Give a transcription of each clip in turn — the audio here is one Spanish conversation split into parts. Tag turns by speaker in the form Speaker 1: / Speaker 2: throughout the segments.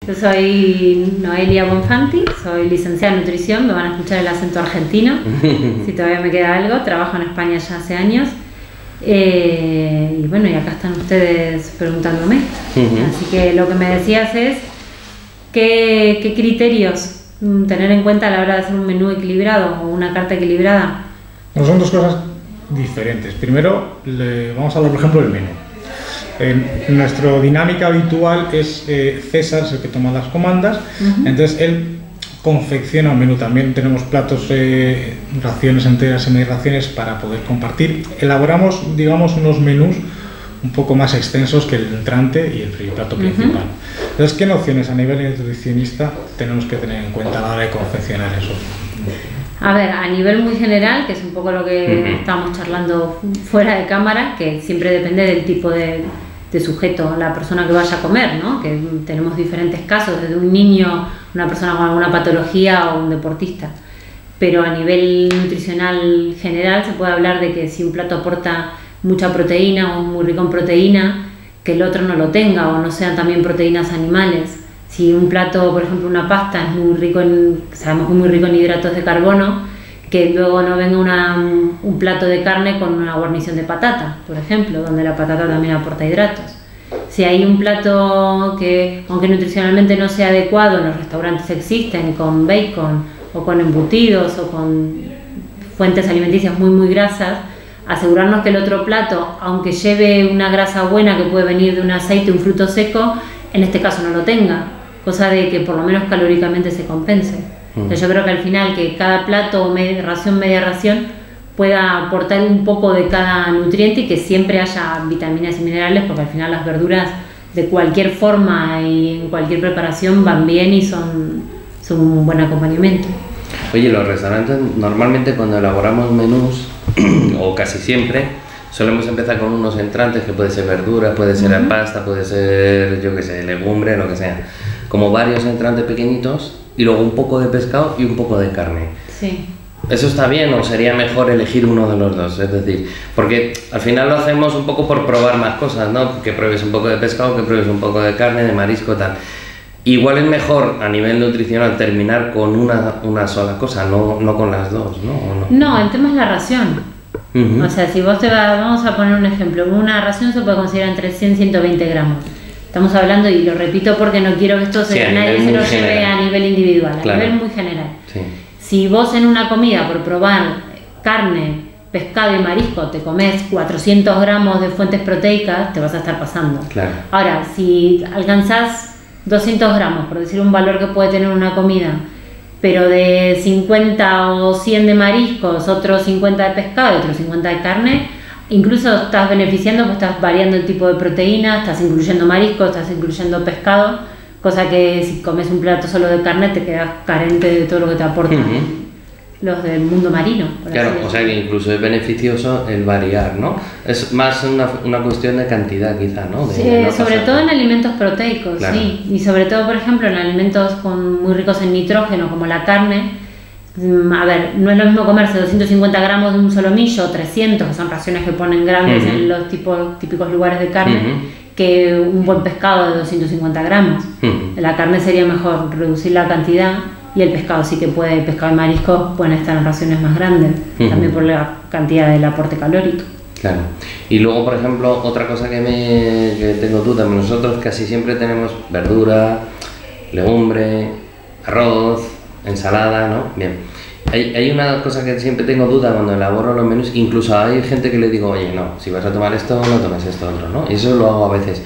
Speaker 1: Yo soy Noelia Bonfanti, soy licenciada en nutrición, me van a escuchar el acento argentino, si todavía me queda algo, trabajo en España ya hace años. Y bueno, y acá están ustedes preguntándome. Así que lo que me decías es qué criterios tener en cuenta a la hora de hacer un menú equilibrado o una carta equilibrada.
Speaker 2: No, son dos cosas diferentes. Primero, vamos a hablar por ejemplo del menú. Nuestra dinámica habitual es César, es el que toma las comandas, entonces él confecciona un menú. También tenemos platos, raciones enteras, semi-raciones para poder compartir. Elaboramos, digamos, unos menús un poco más extensos que el entrante y el plato principal. Entonces, ¿qué nociones a nivel nutricionista tenemos que tener en cuenta a la hora de confeccionar eso?
Speaker 1: A ver, a nivel muy general, que es un poco lo que estábamos charlando fuera de cámara, que siempre depende del tipo de sujeto, la persona que vaya a comer, ¿no? Que tenemos diferentes casos, desde un niño, una persona con alguna patología o un deportista. Pero a nivel nutricional general se puede hablar de que si un plato aporta mucha proteína o muy rico en proteína, que el otro no lo tenga o no sean también proteínas animales. Si un plato, por ejemplo, una pasta es muy rico sabemos que es muy rico en hidratos de carbono, que luego no venga un plato de carne con una guarnición de patata, por ejemplo, donde la patata también aporta hidratos. Si hay un plato que, aunque nutricionalmente no sea adecuado, en los restaurantes existen, con bacon o con embutidos o con fuentes alimenticias muy grasas, asegurarnos que el otro plato, aunque lleve una grasa buena que puede venir de un aceite, un fruto seco, en este caso no lo tenga, cosa de que por lo menos calóricamente se compense. Entonces yo creo que al final que cada plato o media ración pueda aportar un poco de cada nutriente y que siempre haya vitaminas y minerales, porque al final las verduras de cualquier forma y en cualquier preparación van bien y son un buen acompañamiento.
Speaker 3: Oye, los restaurantes normalmente cuando elaboramos menús, o casi siempre, solemos empezar con unos entrantes que puede ser verduras, puede ser pasta, puede ser, yo qué sé, legumbre, lo que sea. Como varios entrantes pequeñitos y luego un poco de pescado y un poco de carne.
Speaker 1: Sí.
Speaker 3: ¿Eso está bien o sería mejor elegir uno de los dos? Es decir, porque al final lo hacemos un poco por probar más cosas, ¿no? Que pruebes un poco de pescado, que pruebes un poco de carne, de marisco, tal. Igual es mejor a nivel nutricional terminar con una sola cosa, no con las dos, ¿no?
Speaker 1: No, el tema es la ración. O sea, si vos vamos a poner un ejemplo, una ración se puede considerar entre 100 y 120 gramos. Estamos hablando, y lo repito porque no quiero que esto nadie se lo lleve a nivel individual, a nivel muy general. Sí. Si vos en una comida, por probar carne, pescado y marisco, te comes 400 gramos de fuentes proteicas, te vas a estar pasando. Claro. Ahora, si alcanzás 200 gramos, por decir un valor que puede tener una comida, pero de 50 o 100 de mariscos, otros 50 de pescado y otros 50 de carne, incluso estás beneficiando porque estás variando el tipo de proteína, estás incluyendo mariscos, estás incluyendo pescado, cosa que si comes un plato solo de carne te quedas carente de todo lo que te aportan los del mundo marino.
Speaker 3: Claro, o sea que incluso es beneficioso el variar, ¿no? Es más una cuestión de cantidad quizá, ¿no?
Speaker 1: Sobre todo en alimentos proteicos, claro. Sí, y sobre todo, por ejemplo, en alimentos muy ricos en nitrógeno como la carne. A ver, no es lo mismo comerse 250 gramos de un solomillo o 300, que son raciones que ponen grandes en los típicos lugares de carne, que un buen pescado de 250 gramos. La carne sería mejor reducir la cantidad, y el pescado sí que puede, el pescado y mariscos pueden estar en raciones más grandes, también por la cantidad del aporte calórico.
Speaker 3: Claro. Y luego, por ejemplo, otra cosa que tengo duda, nosotros casi siempre tenemos verdura, legumbre, arroz, ensalada, ¿no? Bien. Hay una cosa que siempre tengo duda cuando elaboro los menús, incluso hay gente que le digo, oye, no, si vas a tomar esto, no tomes esto otro, ¿no? Y eso lo hago a veces.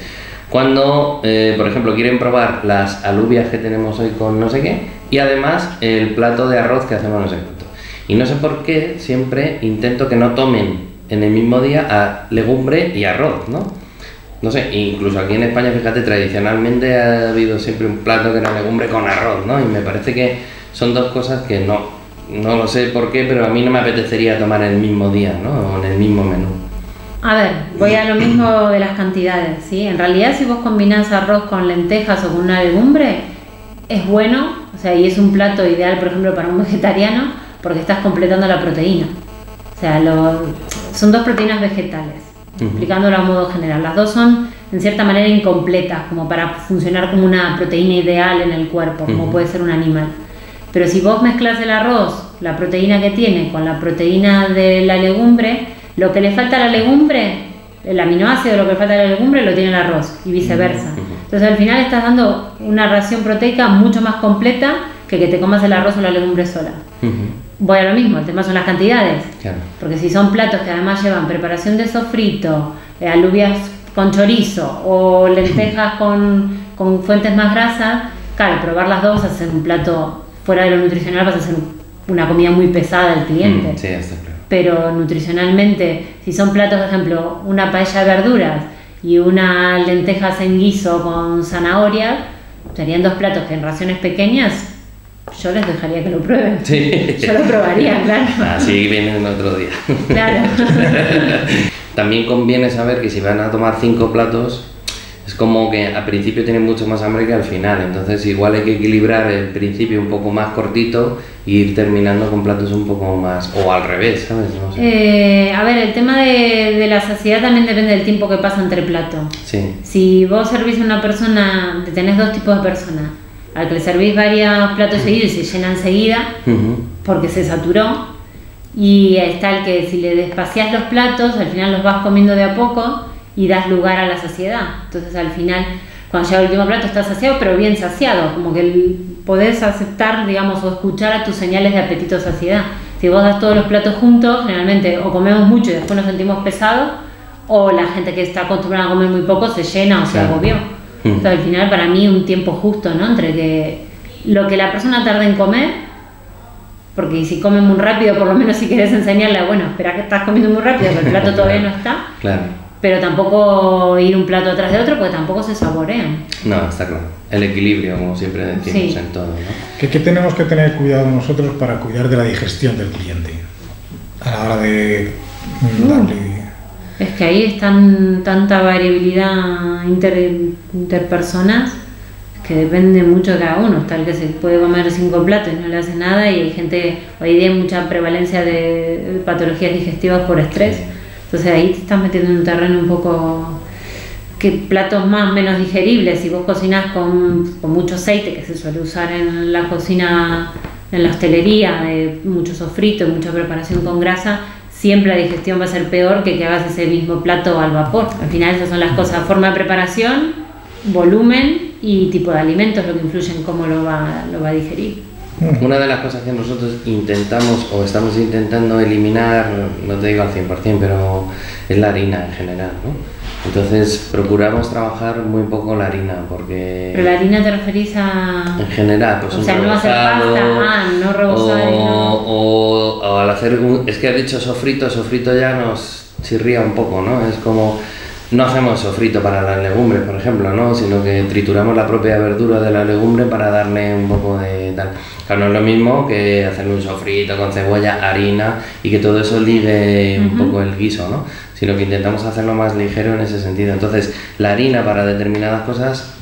Speaker 3: Cuando, por ejemplo, quieren probar las alubias que tenemos hoy con no sé qué, y además el plato de arroz que hacemos no sé cuánto. Y no sé por qué siempre intento que no tomen en el mismo día a legumbre y arroz, ¿no? No sé, incluso aquí en España, fíjate, tradicionalmente ha habido siempre un plato que era legumbre con arroz, ¿no? Y me parece que son dos cosas que no lo sé por qué, pero a mí no me apetecería tomar el mismo día, ¿no? O en el mismo menú.
Speaker 1: A ver, voy a lo mismo de las cantidades, ¿sí? En realidad, si vos combinás arroz con lentejas o con una legumbre, es bueno, o sea, y es un plato ideal, por ejemplo, para un vegetariano, porque estás completando la proteína. O sea, son dos proteínas vegetales, explicándolo a modo general. Las dos son en cierta manera incompletas, como para funcionar como una proteína ideal en el cuerpo, como puede ser un animal. Pero si vos mezclas el arroz, la proteína que tiene, con la proteína de la legumbre, lo que le falta a la legumbre, el aminoácido, lo que le falta a la legumbre, lo tiene el arroz, y viceversa. Entonces al final estás dando una ración proteica mucho más completa que te comas el arroz o la legumbre sola. Voy a lo mismo, el tema son las cantidades.
Speaker 3: Claro.
Speaker 1: Porque si son platos que además llevan preparación de sofrito, alubias con chorizo o lentejas con fuentes más grasas, claro, probar las dos, hacer un plato fuera de lo nutricional, vas a hacer una comida muy pesada al cliente.
Speaker 3: Sí, está claro.
Speaker 1: Pero nutricionalmente, si son platos, por ejemplo, una paella de verduras y una lentejas en guiso con zanahoria, serían dos platos que en raciones pequeñas yo les dejaría que lo prueben.
Speaker 3: Sí.
Speaker 1: Yo lo probaría, claro.
Speaker 3: Así vienen otro día.
Speaker 1: Claro.
Speaker 3: También conviene saber que si van a tomar 5 platos, es como que al principio tienen mucho más hambre que al final, entonces igual hay que equilibrar el principio un poco más cortito e ir terminando con platos un poco más, o al revés, ¿sabes? No sé.
Speaker 1: A ver, el tema de la saciedad también depende del tiempo que pasa entre platos.
Speaker 3: Sí.
Speaker 1: Si vos servís a una persona, tenés dos tipos de personas, al que le servís varios platos seguidos y se llena enseguida, porque se saturó, y está el que si le despaciás los platos, al final los vas comiendo de a poco y das lugar a la saciedad. Entonces al final, cuando llega el último plato, estás saciado, pero bien saciado, como que podés aceptar, digamos, o escuchar a tus señales de apetito o saciedad. Si vos das todos los platos juntos, generalmente o comemos mucho y después nos sentimos pesados, o la gente que está acostumbrada a comer muy poco se llena o se agobió. Entonces al final, para mí, un tiempo justo, ¿no? Entre que lo que la persona tarda en comer, porque si come muy rápido, por lo menos si querés enseñarle, bueno, espera que estás comiendo muy rápido, que el plato todavía no está.
Speaker 3: Claro.
Speaker 1: Pero tampoco ir un plato atrás de otro, porque tampoco se saborean.
Speaker 3: No, está claro. El equilibrio, como siempre decimos en todo, ¿no?
Speaker 2: ¿Qué tenemos que tener cuidado nosotros para cuidar de la digestión del cliente a la hora de darle?
Speaker 1: Es que ahí están tanta variabilidad interpersonas que depende mucho de cada uno. Tal que se puede comer 5 platos y no le hace nada, y hay gente, hoy día hay mucha prevalencia de patologías digestivas por estrés. Entonces ahí te estás metiendo en un terreno un poco que platos más menos digeribles. Si vos cocinás con mucho aceite, que se suele usar en la cocina, en la hostelería, de mucho sofrito, mucha preparación con grasa, siempre la digestión va a ser peor que hagas ese mismo plato al vapor. Al final esas son las cosas: forma de preparación, volumen y tipo de alimentos, lo que influye en cómo lo va a digerir.
Speaker 3: Una de las cosas que nosotros intentamos o estamos intentando eliminar, no te digo al 100%, pero es la harina en general, ¿no? Entonces procuramos trabajar muy poco la harina, porque...
Speaker 1: ¿Pero la harina te referís a...?
Speaker 3: En general, pues
Speaker 1: o sea, no hacer pasta, no rebozar
Speaker 3: o al hacer es que has dicho sofrito ya nos chirría un poco, ¿no? Es como... No hacemos sofrito para las legumbres, por ejemplo, ¿no? Sino que trituramos la propia verdura de la legumbre para darle un poco de tal. Claro, no es lo mismo que hacerle un sofrito con cebolla, harina y que todo eso ligue un poco el guiso, ¿no? Sino que intentamos hacerlo más ligero en ese sentido. Entonces, la harina para determinadas cosas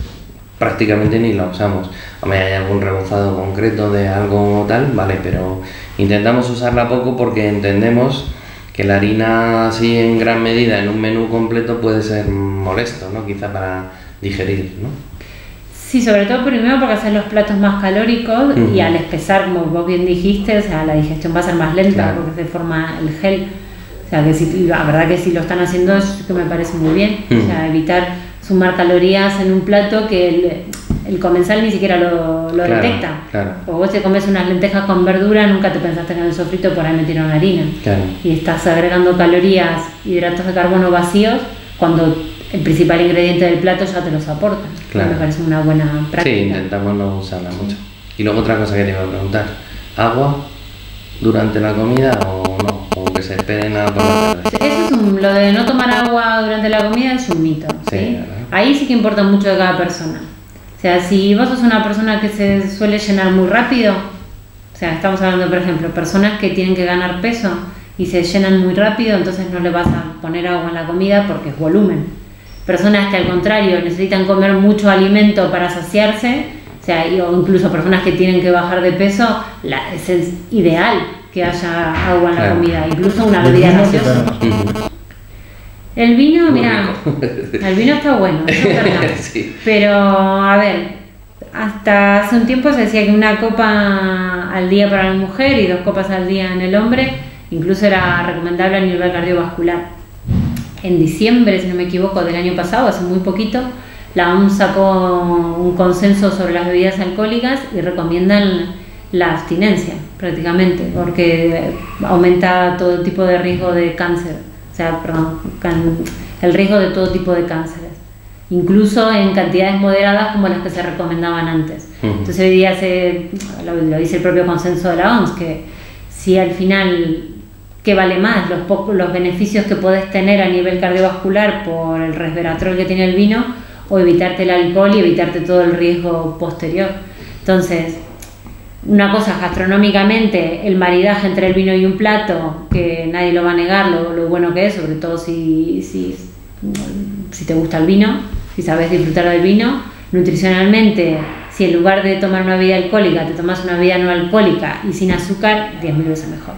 Speaker 3: prácticamente ni la usamos. Hombre, hay algún rebozado concreto de algo tal, vale, pero intentamos usarla poco porque entendemos que la harina así en gran medida en un menú completo puede ser molesto, ¿no? Quizá para digerir, ¿no?
Speaker 1: Sí, sobre todo primero porque hacer los platos más calóricos y al espesar, como vos bien dijiste, o sea, la digestión va a ser más lenta porque se forma el gel. O sea, que si, la verdad que si lo están haciendo es que me parece muy bien. O sea, evitar sumar calorías en un plato que el comensal ni siquiera lo detecta.
Speaker 3: Claro.
Speaker 1: O vos te comes unas lentejas con verdura, nunca te pensaste en el sofrito, por ahí metieron harina.
Speaker 3: Claro.
Speaker 1: Y estás agregando calorías, hidratos de carbono vacíos, cuando el principal ingrediente del plato ya te los aporta.
Speaker 3: Claro.
Speaker 1: Me parece una buena práctica.
Speaker 3: Sí, intentamos no usarla mucho. Y luego otra cosa que te iba a preguntar, ¿agua durante la comida o no? O que se esperen a tomar.
Speaker 1: Eso es lo de no tomar agua durante la comida es un mito. ¿sí? Ahí sí que importa mucho de cada persona. O sea, si vos sos una persona que se suele llenar muy rápido, o sea, estamos hablando, por ejemplo, personas que tienen que ganar peso y se llenan muy rápido, entonces no le vas a poner agua en la comida porque es volumen. Personas que al contrario necesitan comer mucho alimento para saciarse, o sea, o incluso personas que tienen que bajar de peso, es ideal que haya agua en la comida, incluso una bebida gaseosa. El vino,
Speaker 3: Muy
Speaker 1: mira,
Speaker 3: rico.
Speaker 1: el vino está bueno, eso es verdad.
Speaker 3: Sí.
Speaker 1: Pero, a ver, hasta hace un tiempo se decía que una copa al día para la mujer y 2 copas al día en el hombre, incluso era recomendable a nivel cardiovascular. En diciembre, si no me equivoco, del año pasado, hace muy poquito, la OMS sacó un consenso sobre las bebidas alcohólicas y recomiendan la abstinencia, prácticamente, porque aumenta todo tipo de riesgo de cáncer, o sea, perdón, el riesgo de todo tipo de cánceres, incluso en cantidades moderadas como las que se recomendaban antes. Entonces hoy día lo dice el propio consenso de la OMS, que si al final, ¿qué vale más? Los beneficios que puedes tener a nivel cardiovascular por el resveratrol que tiene el vino, o evitarte el alcohol y evitarte todo el riesgo posterior. Entonces, una cosa gastronómicamente, el maridaje entre el vino y un plato, que nadie lo va a negar, lo bueno que es, sobre todo si te gusta el vino, si sabes disfrutar del vino. Nutricionalmente, si en lugar de tomar una bebida alcohólica te tomas una bebida no alcohólica y sin azúcar, 10.000 veces mejor.